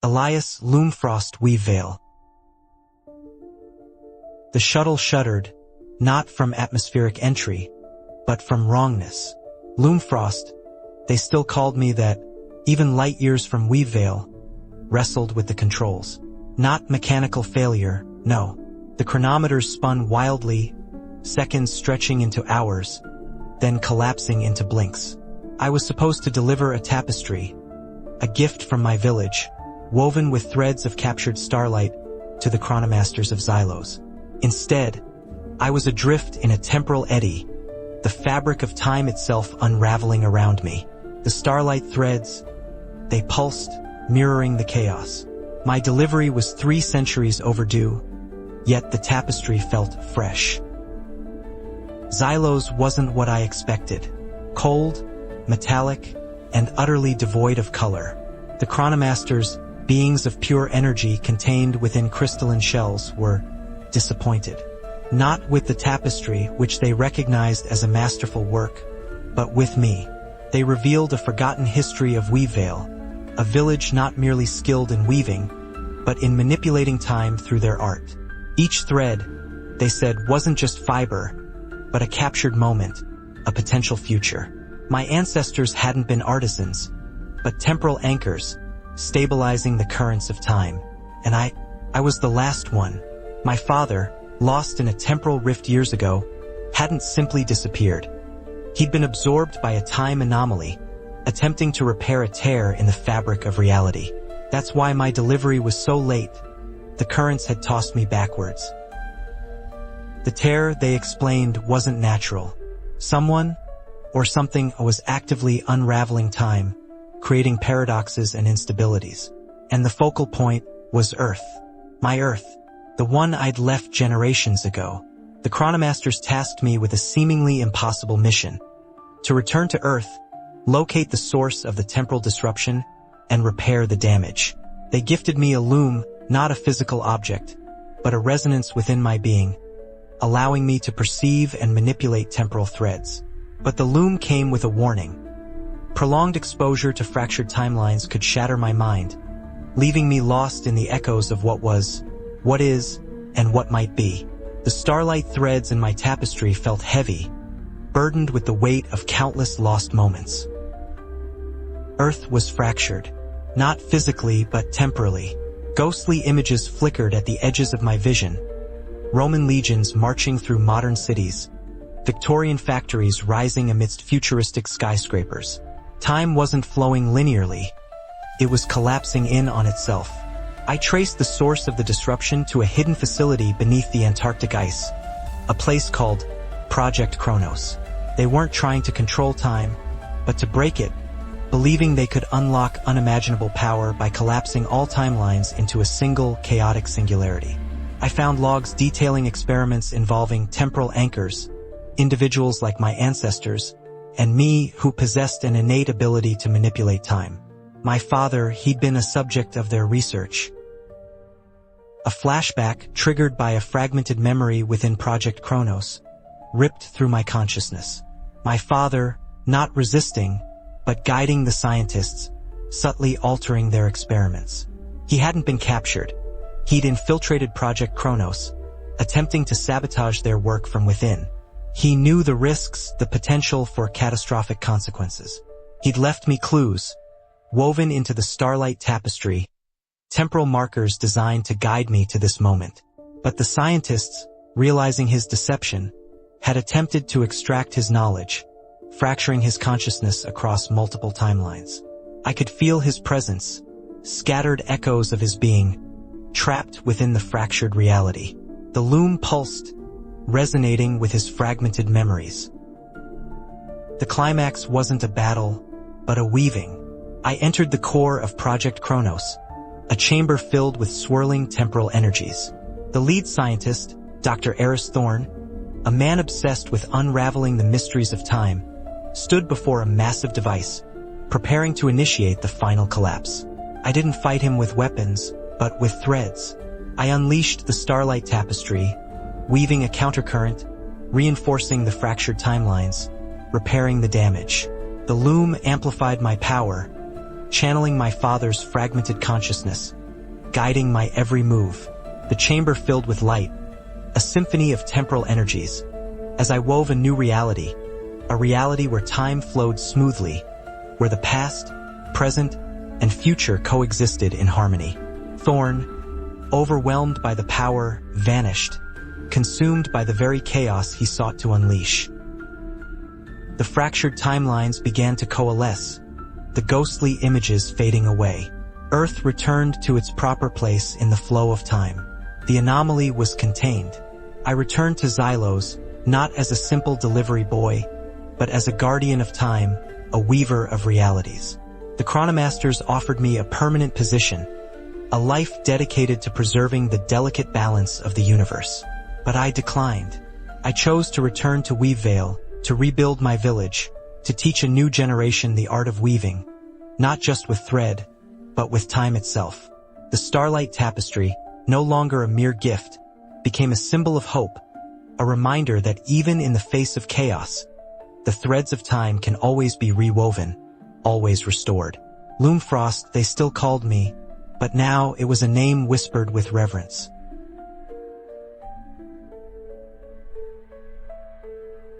Elias Loomfrost weave veil. The shuttle shuddered, not from atmospheric entry, but from wrongness. Loomfrost, they still called me that, even light years from weave veil, wrestled with the controls. Not mechanical failure, no. The chronometers spun wildly, seconds stretching into hours, then collapsing into blinks. I was supposed to deliver a tapestry, a gift from my village, woven with threads of captured starlight, to the chronomasters of Xylos. Instead, I was adrift in a temporal eddy, the fabric of time itself unraveling around me. The starlight threads, they pulsed, mirroring the chaos. My delivery was 3 centuries overdue, yet the tapestry felt fresh. Xylos wasn't what I expected. Cold, metallic, and utterly devoid of color. The chronomasters, beings of pure energy contained within crystalline shells, were disappointed. Not with the tapestry, which they recognized as a masterful work, but with me. They revealed a forgotten history of weave veil, a village not merely skilled in weaving, but in manipulating time through their art. Each thread, they said, wasn't just fiber, but a captured moment, a potential future. My ancestors hadn't been artisans, but temporal anchors, stabilizing the currents of time. And I was the last one. My father, lost in a temporal rift years ago, hadn't simply disappeared. He'd been absorbed by a time anomaly, attempting to repair a tear in the fabric of reality. That's why my delivery was so late. The currents had tossed me backwards. The tear, they explained, wasn't natural. Someone or something was actively unraveling time, creating paradoxes and instabilities. And the focal point was Earth. My Earth, the one I'd left generations ago. The chronomasters tasked me with a seemingly impossible mission: to return to Earth, locate the source of the temporal disruption, and repair the damage. They gifted me a loom, not a physical object, but a resonance within my being, allowing me to perceive and manipulate temporal threads. But the loom came with a warning. Prolonged exposure to fractured timelines could shatter my mind, leaving me lost in the echoes of what was, what is, and what might be. The starlight threads in my tapestry felt heavy, burdened with the weight of countless lost moments. Earth was fractured, not physically but temporally. Ghostly images flickered at the edges of my vision. Roman legions marching through modern cities, Victorian factories rising amidst futuristic skyscrapers. Time wasn't flowing linearly. It was collapsing in on itself. I traced the source of the disruption to a hidden facility beneath the Antarctic ice, a place called Project Kronos. They weren't trying to control time, but to break it, believing they could unlock unimaginable power by collapsing all timelines into a single chaotic singularity. I found logs detailing experiments involving temporal anchors, individuals like my ancestors, and me who possessed an innate ability to manipulate time. My father, he'd been a subject of their research. A flashback, triggered by a fragmented memory within Project Kronos, ripped through my consciousness. My father, not resisting, but guiding the scientists, subtly altering their experiments. He hadn't been captured. He'd infiltrated Project Kronos, attempting to sabotage their work from within. He knew the risks, the potential for catastrophic consequences. He'd left me clues, woven into the starlight tapestry, temporal markers designed to guide me to this moment. But the scientists, realizing his deception, had attempted to extract his knowledge, fracturing his consciousness across multiple timelines. I could feel his presence, scattered echoes of his being, trapped within the fractured reality. The loom pulsed, resonating with his fragmented memories. The climax wasn't a battle, but a weaving. I entered the core of Project Kronos, a chamber filled with swirling temporal energies. The lead scientist, Dr. Elias Thorne, a man obsessed with unraveling the mysteries of time, stood before a massive device, preparing to initiate the final collapse. I didn't fight him with weapons, but with threads. I unleashed the starlight tapestry, weaving a countercurrent, reinforcing the fractured timelines, repairing the damage. The loom amplified my power, channeling my father's fragmented consciousness, guiding my every move. The chamber filled with light, a symphony of temporal energies, as I wove a new reality, a reality where time flowed smoothly, where the past, present, and future coexisted in harmony. Thorn, overwhelmed by the power, vanished, consumed by the very chaos he sought to unleash. The fractured timelines began to coalesce, the ghostly images fading away. Earth returned to its proper place in the flow of time. The anomaly was contained. I returned to Xylos, not as a simple delivery boy, but as a guardian of time, a weaver of realities. The Chronomasters offered me a permanent position, a life dedicated to preserving the delicate balance of the universe. But I declined. I chose to return to Weavevale, to rebuild my village, to teach a new generation the art of weaving, not just with thread, but with time itself. The Starlight Tapestry, no longer a mere gift, became a symbol of hope, a reminder that even in the face of chaos, the threads of time can always be rewoven, always restored. Loomfrost, they still called me, but now it was a name whispered with reverence.